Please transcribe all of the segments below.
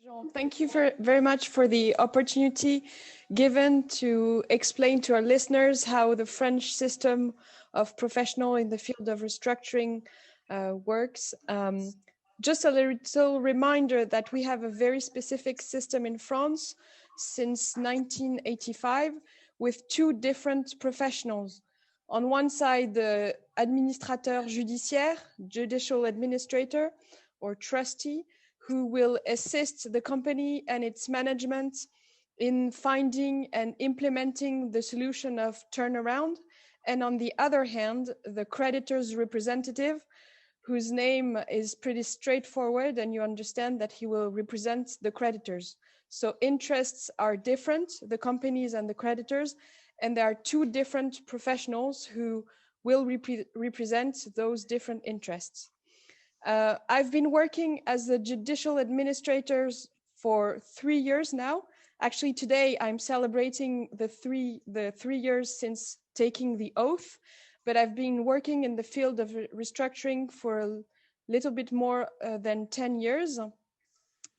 Jean, thank you very much for the opportunity given to explain to our listeners how the French system of professional in the field of restructuring works. Just a little reminder that we have a very specific system in France since 1985 with two different professionals. On one side, the administrateur judiciaire, judicial administrator or trustee, who will assist the company and its management in finding and implementing the solution of turnaround. And on the other hand, the creditor's representative, whose name is pretty straightforward, and you understand that he will represent the creditors. So interests are different, the companies and the creditors, and there are two different professionals who will represent those different interests. I've been working as a judicial administrator for 3 years now. Actually, today I'm celebrating the three years since taking the oath, but I've been working in the field of restructuring for a little bit more than 10 years.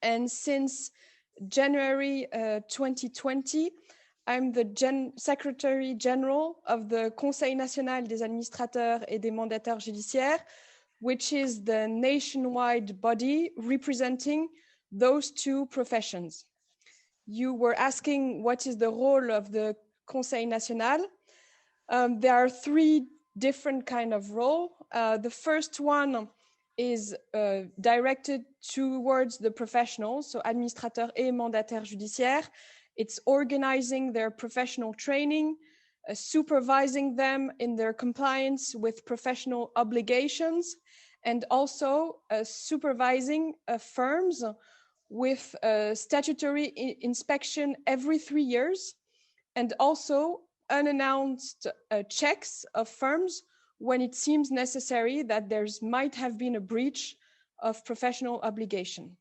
And since January 2020, I'm the Secretary General of the Conseil national des administrateurs et des mandataires judiciaires, which is the nationwide body representing those two professions. You were asking what is the role of the Conseil national. There are three different kind of role. The first one is directed towards the professionals, so administrateurs et mandataires judiciaires. It's organizing their professional training, supervising them in their compliance with professional obligations, and also supervising firms with statutory inspection every 3 years, and also unannounced checks of firms when it seems necessary that there might have been a breach of professional obligation.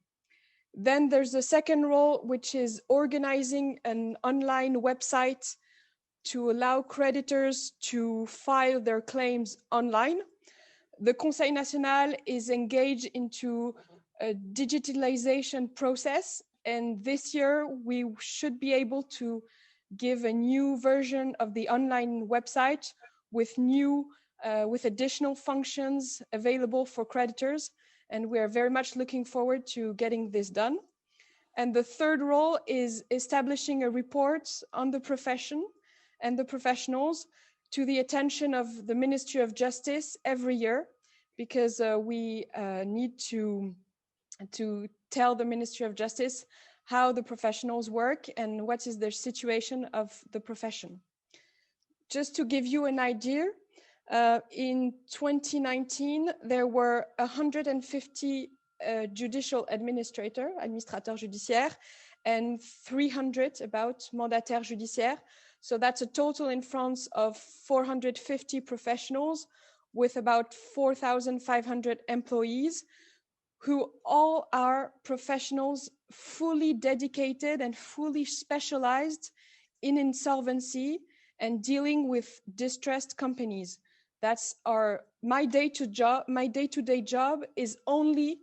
Then there's the second role, which is organizing an online website to allow creditors to file their claims online. The Conseil national is engaged into a digitalization process, and this year we should be able to give a new version of the online website with additional functions available for creditors, and we are very much looking forward to getting this done. And the third role is establishing a report on the profession and the professionals to the attention of the Ministry of Justice every year, because we need to tell the Ministry of Justice how the professionals work and what is their situation of the profession. Just to give you an idea, in 2019, there were 150 judicial administrateurs judiciaires, and 300 about mandataires judiciaires. So that's a total in France of 450 professionals with about 4,500 employees, who all are professionals fully dedicated and fully specialized in insolvency and dealing with distressed companies. That's my day-to-day job is only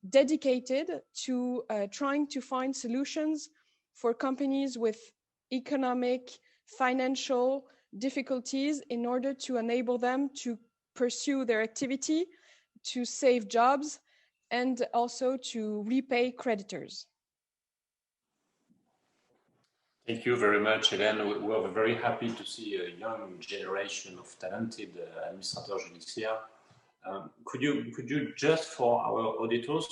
dedicated to trying to find solutions for companies with economic, financial difficulties in order to enable them to pursue their activity, to save jobs, and also to repay creditors. Thank you very much, Hélène. We are very happy to see a young generation of talented administrateurs judiciaires. Could you just, for our auditors,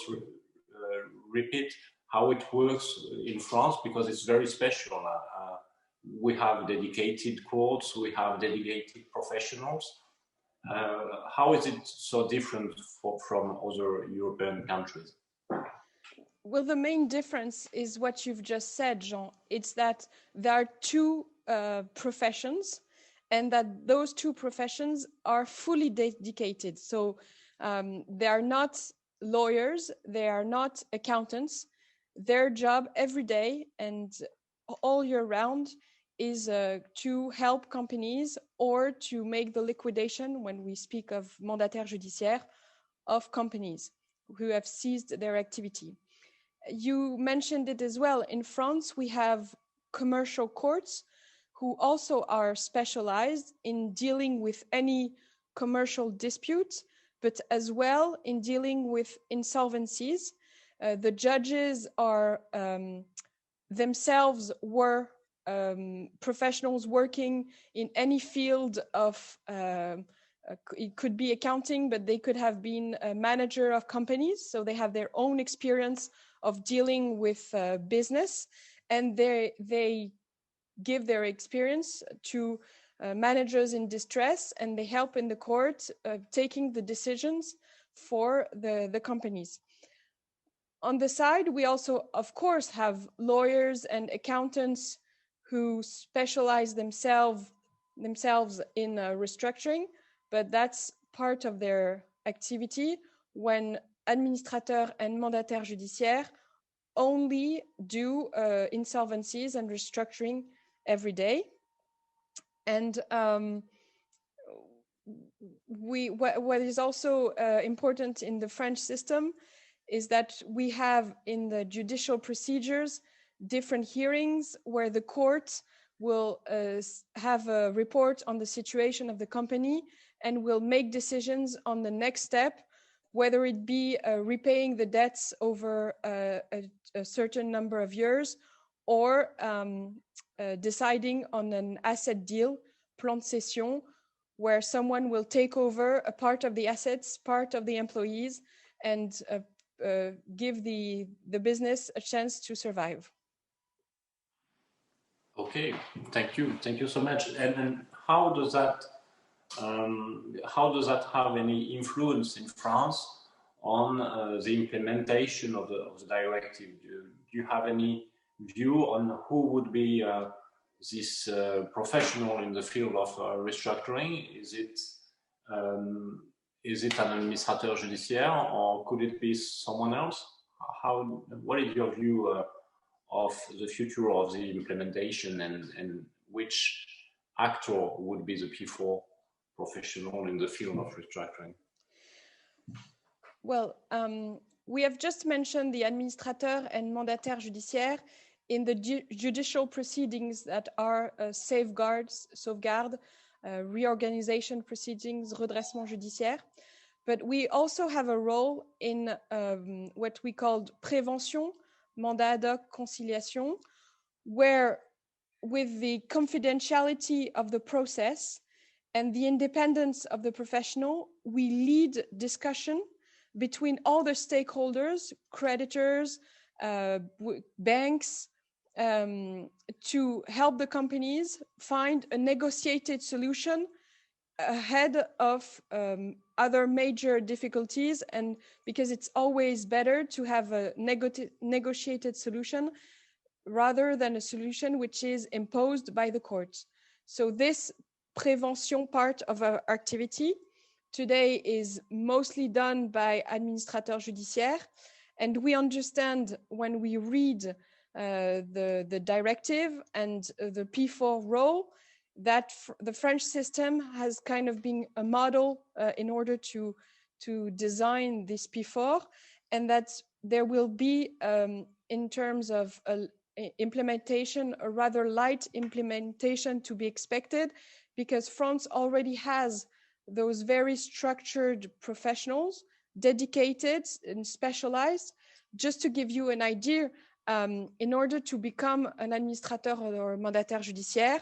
repeat how it works in France, because it's very special. We have dedicated courts, we have dedicated professionals. How is it so different from other European countries? Well, the main difference is what you've just said, Jean. It's that there are two professions, and that those two professions are fully dedicated. So they are not lawyers, they are not accountants. Their job every day and all year round is to help companies or to make the liquidation, when we speak of mandataires judiciaires, of companies who have ceased their activity. you mentioned it as well. In France, we have commercial courts who also are specialized in dealing with any commercial dispute, but as well in dealing with insolvencies. The judges are themselves were professionals working in any field of it could be accounting, but they could have been a manager of companies, so they have their own experience of dealing with business, and they give their experience to managers in distress, and they help in the court taking the decisions for the companies. On the side, we also, of course, have lawyers and accountants who specialize themselves in restructuring, but that's part of their activity, when administrateurs and mandataires judiciaires only do insolvencies and restructuring every day. And what is also important in the French system is that we have in the judicial procedures different hearings where the court will have a report on the situation of the company and will make decisions on the next step, whether it be repaying the debts over a certain number of years, or deciding on an asset deal, plan de cession, where someone will take over a part of the assets, part of the employees, and give the business a chance to survive. Okay, thank you so much. And how does that have any influence in France on the implementation of the directive? Do you have any view on who would be this professional in the field of restructuring? Is it an administrateur judiciaire, or could it be someone else? What is your view of the future of the implementation, and which actor would be the P4 professional in the field of restructuring? Well, we have just mentioned the administrateur and mandataire judiciaire in the judicial proceedings that are sauvegarde, reorganization proceedings, redressement judiciaire. But we also have a role in what we called prévention, mandat ad hoc, conciliation, where with the confidentiality of the process and the independence of the professional, we lead discussion between all the stakeholders, creditors, banks, to help the companies find a negotiated solution ahead of other major difficulties, and because it's always better to have a negotiated solution rather than a solution which is imposed by the courts. So this prevention part of our activity today is mostly done by administrateurs judiciaires, and we understand when we read the directive and the P4 role that the French system has kind of been a model in order to design this P4, and that there will be, in terms of implementation, a rather light implementation to be expected, because France already has those very structured professionals, dedicated and specialized. Just to give you an idea, in order to become an administrateur or mandataire judiciaire,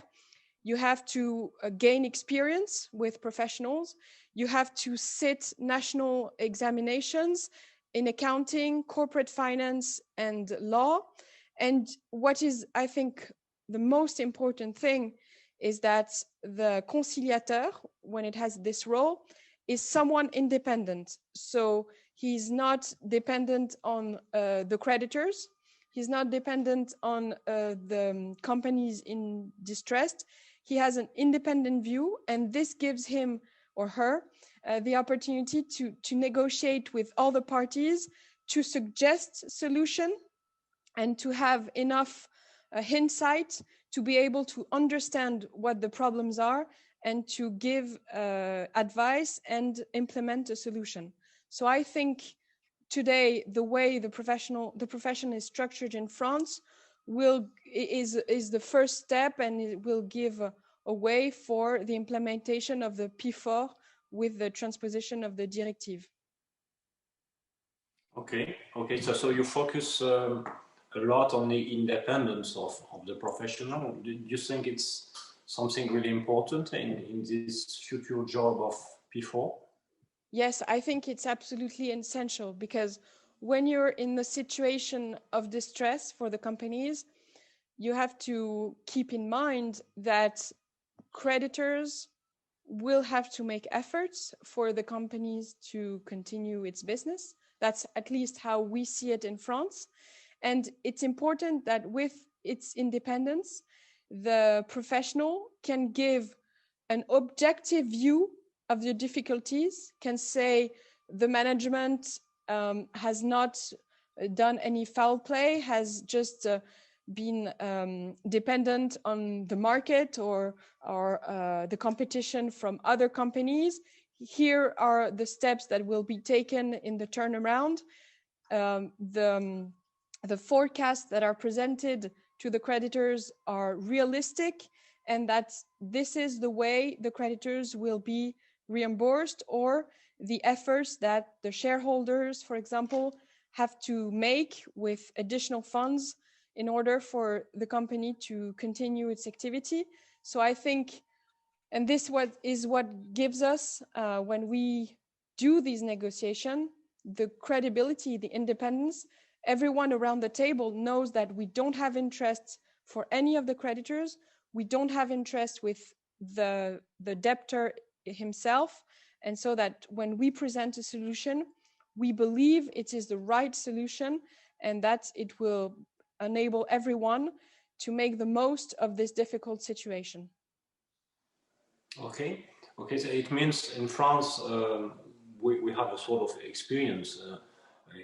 you have to gain experience with professionals. You have to sit national examinations in accounting, corporate finance, and law. And what is, I think, the most important thing is that the conciliateur, when it has this role, is someone independent. So he's not dependent on the creditors. He's not dependent on the companies in distress. He has an independent view, and this gives him or her the opportunity to negotiate with all the parties, to suggest solution, and to have enough hindsight to be able to understand what the problems are and to give advice and implement a solution. So I think today the way the profession is structured in France is the first step, and it will give a way for the implementation of the P4 with the transposition of the directive. Okay. So you focus a lot on the independence of the professional. Do you think it's something really important in this future job of P4? Yes, I think it's absolutely essential, because when you're in the situation of distress for the companies, you have to keep in mind that creditors will have to make efforts for the companies to continue its business. That's at least how we see it in France. And it's important that with its independence, the professional can give an objective view of the difficulties, can say the management has not done any foul play, has just been dependent on the market or the competition from other companies. Here are the steps that will be taken in the turnaround. The forecasts that are presented to the creditors are realistic, and that this is the way the creditors will be reimbursed, or the efforts that the shareholders, for example, have to make with additional funds in order for the company to continue its activity. So I think, and this is what gives us, when we do these negotiations, the credibility, the independence. Everyone around the table knows that we don't have interest for any of the creditors. We don't have interest with the debtor himself. And so that when we present a solution, we believe it is the right solution, and that it will enable everyone to make the most of this difficult situation. Okay, so it means in France we have a sort of experience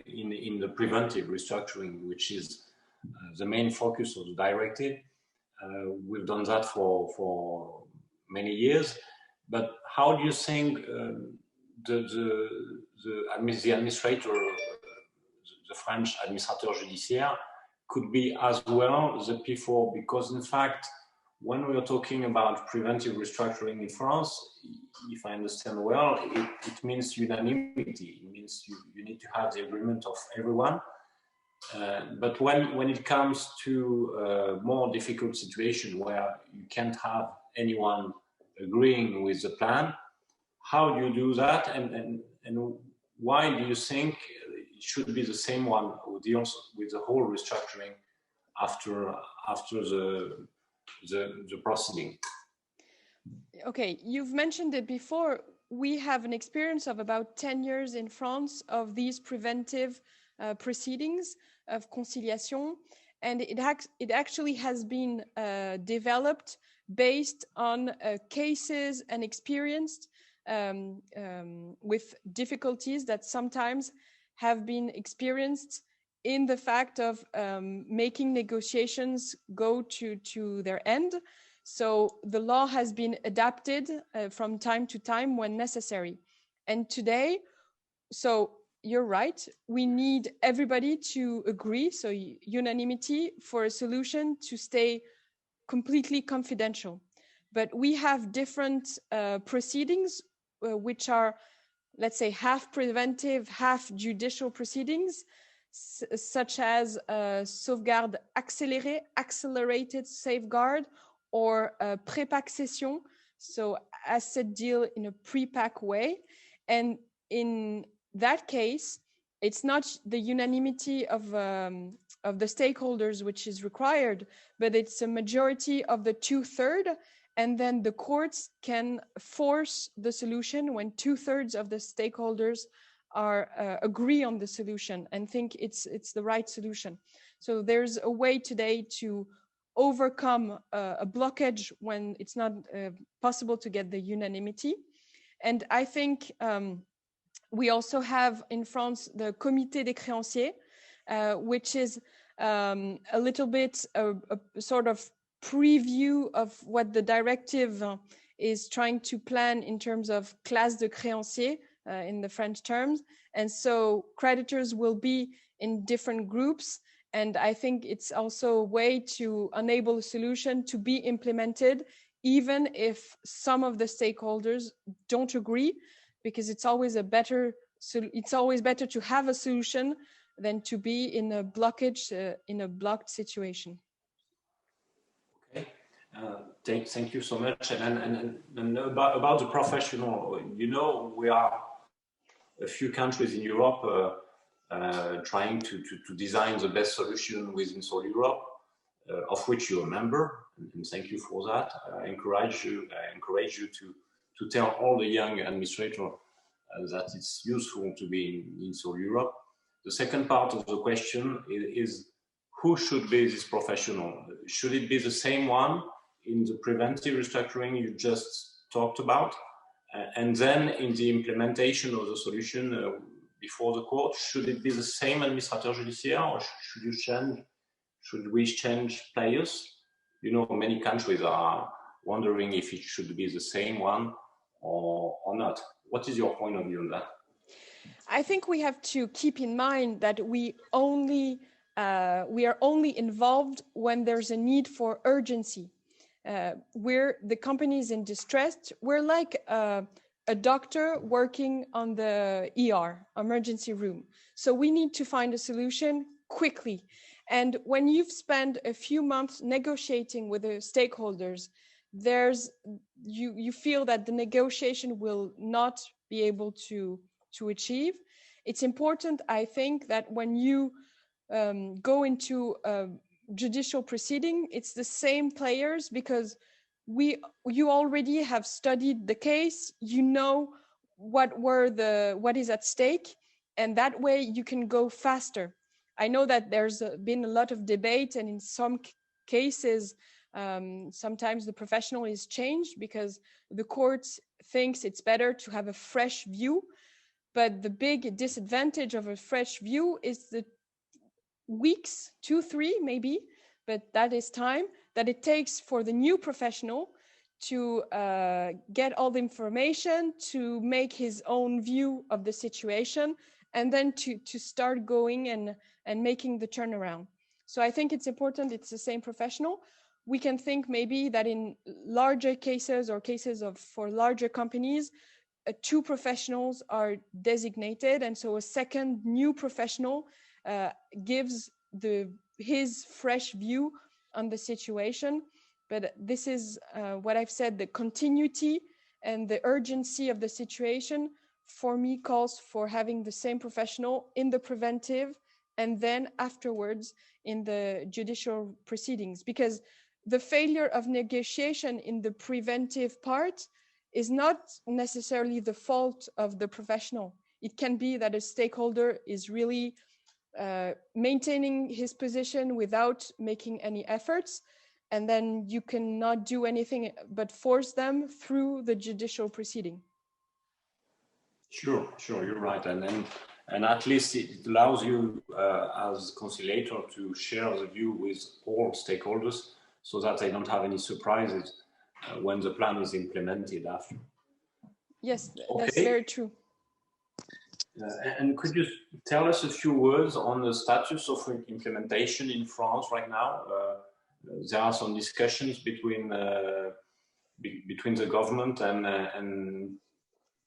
in the preventive restructuring, which is the main focus of the directive. We've done that for many years, but how do you think the administrator, the French administrateur judiciaire, could be as well the P4? Because in fact, when we are talking about preventive restructuring in France, if I understand well, it means unanimity. It means you need to have the agreement of everyone. But when it comes to a more difficult situation where you can't have anyone agreeing with the plan, how do you do that? And why do you think it should be the same one with the whole restructuring after the proceeding? Okay, you've mentioned it before. We have an experience of about 10 years in France of these preventive proceedings of conciliation, and it actually has been developed based on cases and experience with difficulties that sometimes have been experienced in the fact of making negotiations go to their end. So the law has been adapted from time to time when necessary. And today, so you're right, we need everybody to agree, so unanimity for a solution to stay completely confidential. But we have different proceedings which are, let's say, half preventive, half judicial proceedings, such as sauvegarde accélérée, accelerated safeguard, or pré-pack cession, so asset deal in a pre-pack way. And in that case, it's not the unanimity of the stakeholders which is required, but it's a majority of the 2/3, and then the courts can force the solution when 2/3 of the stakeholders agree on the solution and think it's the right solution. So there's a way today to overcome a blockage when it's not possible to get the unanimity. And I think we also have in France the Comité des créanciers, which is a little bit a sort of preview of what the directive is trying to plan in terms of classe de créanciers, in the French terms. And so creditors will be in different groups. And I think it's also a way to enable a solution to be implemented, even if some of the stakeholders don't agree, because it's always better to have a solution than to be in a blockage, in a blocked situation. Okay. Thank you so much. And about the professional, you know, we are a few countries in Europe trying to design the best solution with INSOL Europe, of which you're a member, and thank you for that. I encourage you to tell all the young administrators that it's useful to be in INSOL Europe. The second part of the question is who should be this professional? Should it be the same one in the preventive restructuring you just talked about? And then in the implementation of the solution before the court, should it be the same administrateur judiciaire, or should we change players? You know, many countries are wondering if it should be the same one or not. What is your point of view on that? I think we have to keep in mind that we are only involved when there's a need for urgency. Where the company is in distress, we're like a doctor working on the ER, emergency room. So we need to find a solution quickly. And when you've spent a few months negotiating with the stakeholders, you feel that the negotiation will not be able to achieve. It's important, I think, that when you go into a judicial proceeding, it's the same players, because you already have studied the case, you know what is at stake, and that way you can go faster. I know that there's been a lot of debate, and in some cases sometimes the professional is changed because the court thinks it's better to have a fresh view. But the big disadvantage of a fresh view is the weeks, 2-3 maybe, but that is time that it takes for the new professional to get all the information, to make his own view of the situation, and then to start going and making the turnaround. So I think it's important it's the same professional. We can think maybe that in larger cases or cases for larger companies, 2 professionals are designated, and so a second new professional gives his fresh view on the situation. But this is what I've said, the continuity and the urgency of the situation for me calls for having the same professional in the preventive and then afterwards in the judicial proceedings, because the failure of negotiation in the preventive part is not necessarily the fault of the professional. It can be that a stakeholder is really maintaining his position without making any efforts, and then you cannot do anything but force them through the judicial proceeding. Sure, you're right, and at least it allows you as conciliator to share the view with all stakeholders, so that they don't have any surprises when the plan is implemented after. Yes, okay. That's very true. And could you tell us a few words on the status of implementation in France right now? There are some discussions between the government and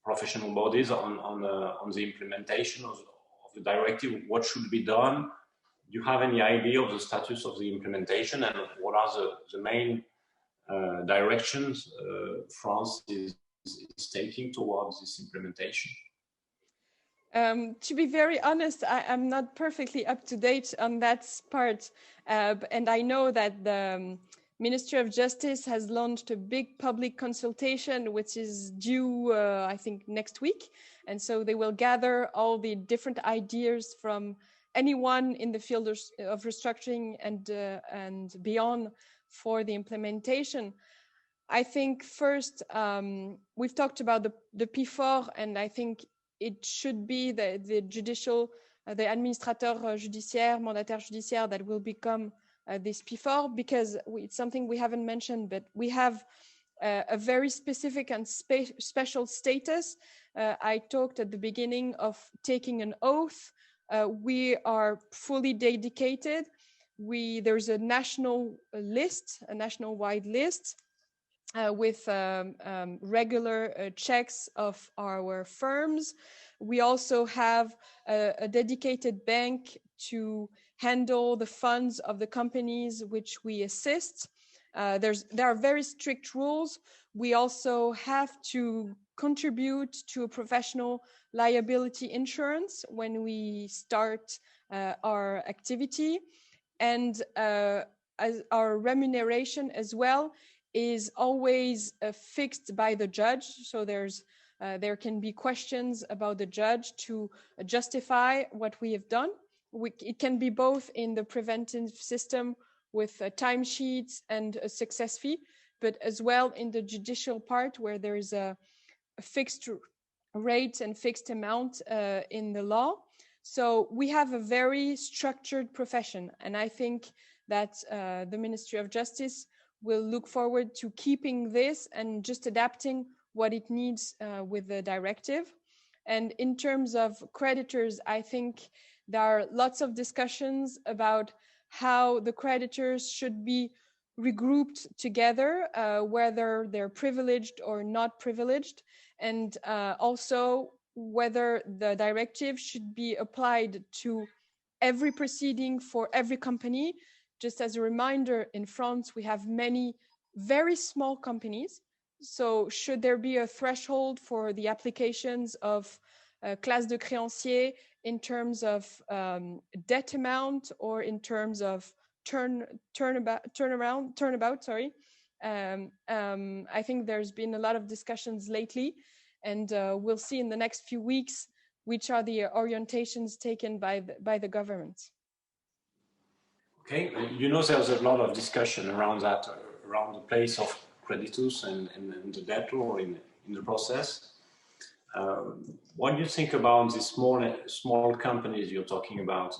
professional bodies on the implementation of the directive. What should be done? Do you have any idea of the status of the implementation, and what are the main directions France is taking towards this implementation? To be very honest, I'm not perfectly up to date on that part. And I know that the Ministry of Justice has launched a big public consultation, which is due, I think, next week. And so they will gather all the different ideas from anyone in the field of restructuring and beyond for the implementation. I think first, we've talked about the P4, and I think it should be the administrateur judiciaire, mandataire judiciaire that will become this P4, because it's something we haven't mentioned, but we have a very specific and special status. I talked at the beginning of taking an oath. We are fully dedicated. There's a national list, a national-wide list, with regular checks of our firms. We also have a dedicated bank to handle the funds of the companies which we assist. There are very strict rules. We also have to contribute to a professional liability insurance when we start our activity. And as our remuneration as well is always fixed by the judge. So there can be questions about the judge to justify what we have done. It can be both in the preventive system with timesheets and a success fee, but as well in the judicial part where there is a fixed rate and fixed amount in the law. So we have a very structured profession, and I think that the Ministry of Justice will look forward to keeping this and just adapting what it needs with the directive. And in terms of creditors, I think there are lots of discussions about how the creditors should be regrouped together, whether they're privileged or not privileged, and also whether the directive should be applied to every proceeding for every company. Just as a reminder, in France, we have many very small companies. So should there be a threshold for the applications of classe de créancier in terms of debt amount or in terms of turnabout? I think there's been a lot of discussions lately, and we'll see in the next few weeks which are the orientations taken by the government. Okay, you know, there's a lot of discussion around that, around the place of creditors and the debtor in the process. What do you think about the small companies you're talking about,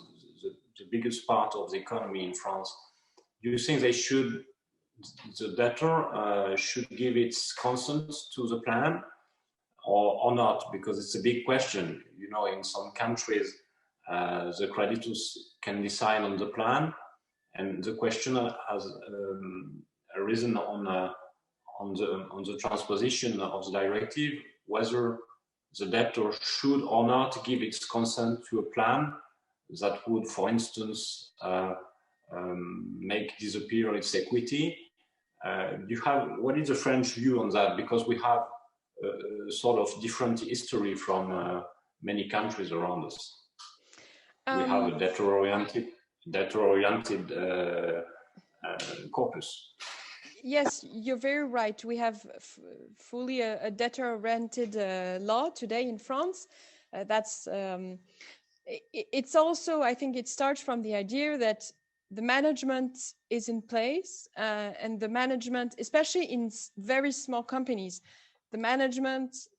the biggest part of the economy in France? Do you think the debtor should give its consent to the plan or not? Because it's a big question. You know, in some countries, the creditors can decide on the plan, and the question has arisen on the transposition of the directive, whether the debtor should or not give its consent to a plan that would, for instance, make disappear its equity. What is the French view on that? Because we have a sort of different history from many countries around us. We have a debtor-oriented corpus. Yes, you're very right. We have fully a debtor-oriented law today in France. It's also, I think it starts from the idea that the management is in place, and the management, especially in very small companies, the management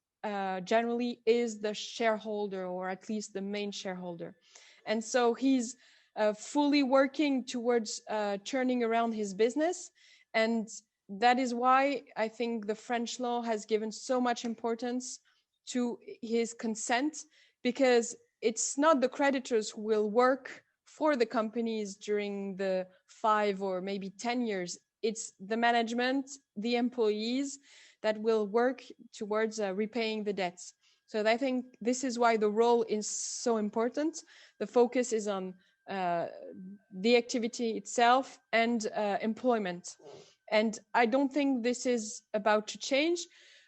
generally is the shareholder, or at least the main shareholder. And so he's fully working towards turning around his business. And that is why I think the French law has given so much importance to his consent, because it's not the creditors who will work for the companies during the 5 or maybe 10 years. It's the management, the employees that will work towards repaying the debts. So I think this is why the role is so important. The focus is on the activity itself and employment. And I don't think this is about to change.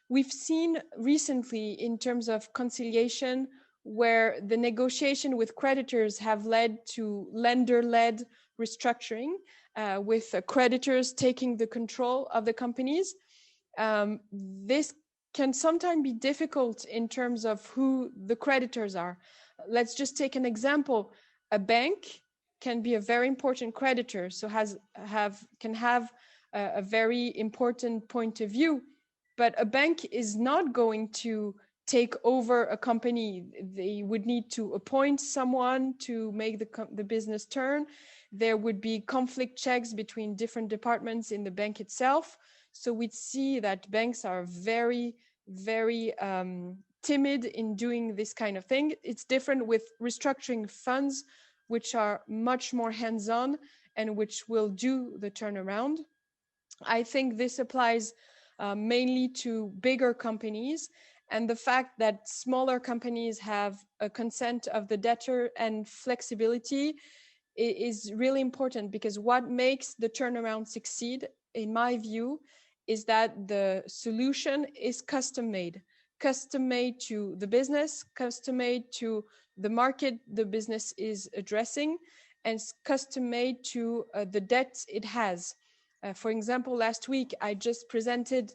We've seen recently in terms of conciliation where the negotiation with creditors have led to lender-led restructuring, with creditors taking the control of the companies. This can sometimes be difficult in terms of who the creditors are. Let's just take an example. A bank can be a very important creditor, so can have a very important point of view, but a bank is not going to take over a company. They would need to appoint someone to make the business turn. There would be conflict checks between different departments in the bank itself. So we see that banks are very, very timid in doing this kind of thing. It's different with restructuring funds, which are much more hands-on and which will do the turnaround. I think this applies mainly to bigger companies, and the fact that smaller companies have a consent of the debtor and flexibility is really important, because what makes the turnaround succeed, in my view, is that the solution is custom made to the business, custom made to the market the business is addressing, and custom made to the debt it has. For example, last week I just presented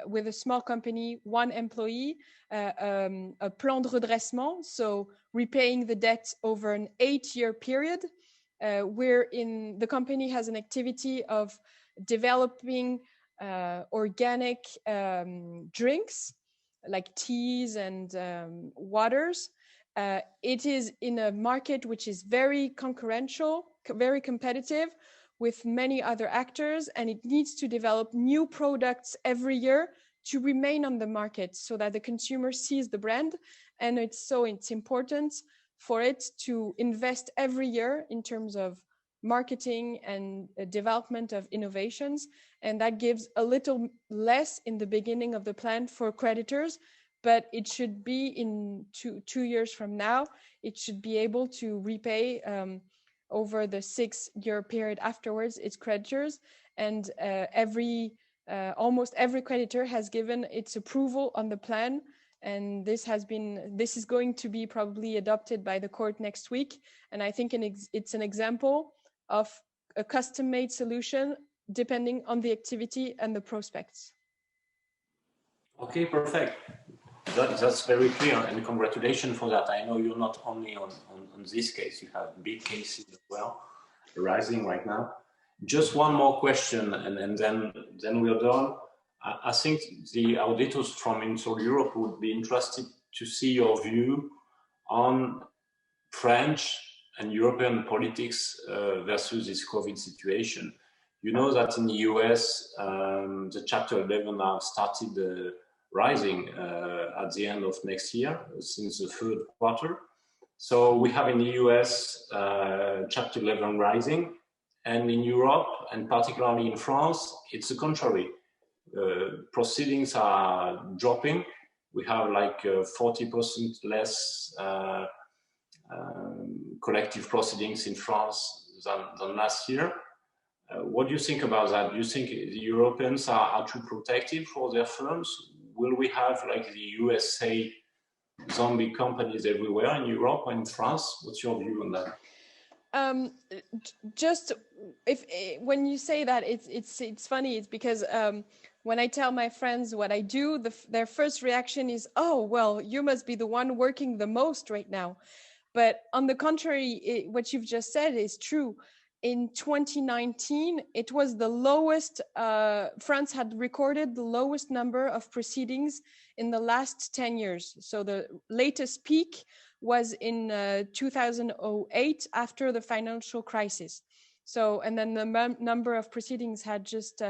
with a small company, one employee, a plan de redressement, so repaying the debt over an 8-year period, where the company has an activity of developing organic drinks like teas and waters. It is in a market which is very concurrential, very competitive, with many other actors, and it needs to develop new products every year to remain on the market so that the consumer sees the brand. And it's important for it to invest every year in terms of marketing and development of innovations. And that gives a little less in the beginning of the plan for creditors, but it should be in two years from now, it should be able to repay over the 6-year period afterwards its creditors. And almost every creditor has given its approval on the plan, and this is going to be probably adopted by the court next week. And I think it's an example of a custom-made solution depending on the activity and the prospects. Okay, perfect. That's very clear, and congratulations for that. I know you're not only on this case, you have big cases as well arising right now. Just one more question, and then we're done. I think the auditors from INSOL Europe would be interested to see your view on French and European politics versus this COVID situation. You know that in the US, the Chapter 11 now started rising at the end of next year, since the third quarter. So we have in the US Chapter 11 rising, and in Europe, and particularly in France, it's the contrary. Proceedings are dropping. We have like 40% less collective proceedings in France than last year. What do you think about that? Do you think the Europeans are too protective for their firms? Will we have, like the USA, zombie companies everywhere in Europe or in France? What's your view on that? When you say that, it's funny. It's because when I tell my friends what I do, their first reaction is, "Oh, well, you must be the one working the most right now." But on the contrary, what you've just said is true. In 2019, it was the lowest, France had recorded the lowest number of proceedings in the last 10 years. So the latest peak was in 2008 after the financial crisis. So, and then the number of proceedings had just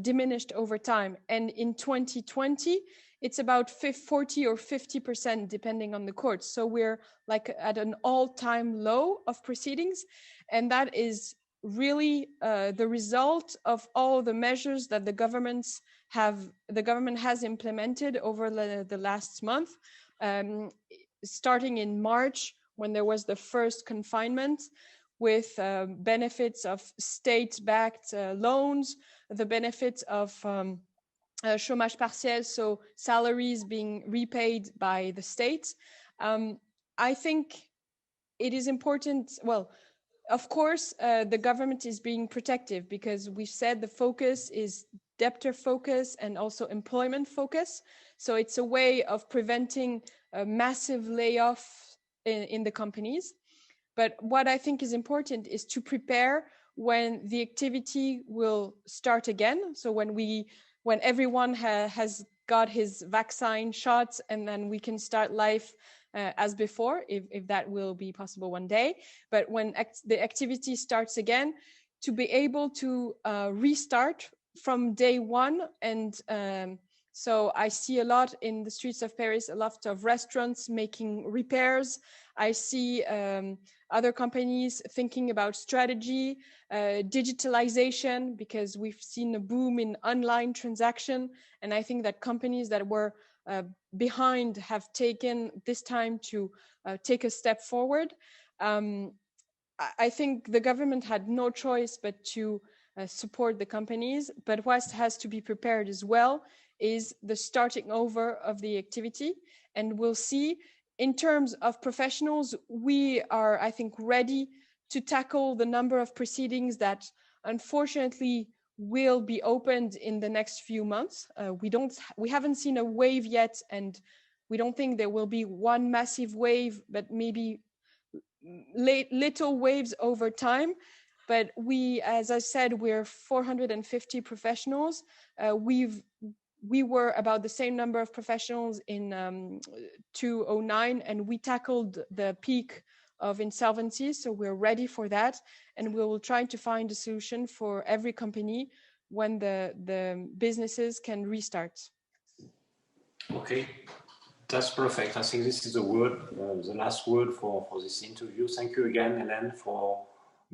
diminished over time. And in 2020, it's about 40 or 50%, depending on the court. So we're like at an all-time low of proceedings. And that is really the result of all the measures that the government has implemented over the last month, starting in March, when there was the first confinement, with benefits of state-backed loans, the benefits of chômage partiel, so salaries being repaid by the state. I think it is important, well, of course, the government is being protective, because we've said the focus is debtor focus and also employment focus. So it's a way of preventing a massive layoff in the companies. But what I think is important is to prepare when the activity will start again. So when everyone has got his vaccine shots, and then we can start life as before, if that will be possible one day. But when the activity starts again, to be able to restart from day one. And so I see a lot in the streets of Paris, a lot of restaurants making repairs. I see other companies thinking about strategy, digitalization, because we've seen a boom in online transaction. And I think that companies that were behind have taken this time to take a step forward. I think the government had no choice but to support the companies, but what has to be prepared as well is the starting over of the activity. And we'll see, in terms of professionals, we are, I think, ready to tackle the number of proceedings that unfortunately will be opened in the next few months. We haven't seen a wave yet, and we don't think there will be one massive wave, but maybe little waves over time. But we, as I said, we're 450 professionals. We were about the same number of professionals in 2009, and we tackled the peak of insolvency. So we're ready for that, and we will try to find a solution for every company when the businesses can restart. Okay, that's perfect. I think this is the last word for this interview. Thank you again, Hélène, for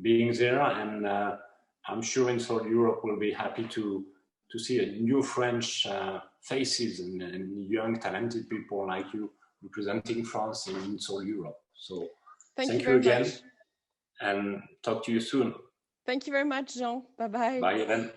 being there, and I'm sure INSOL Europe will be happy to see a new French faces and young talented people like you representing France in INSOL Europe. So thank you again, and talk to you soon. Thank you very much, Jean. Bye-bye. Bye, Hélène.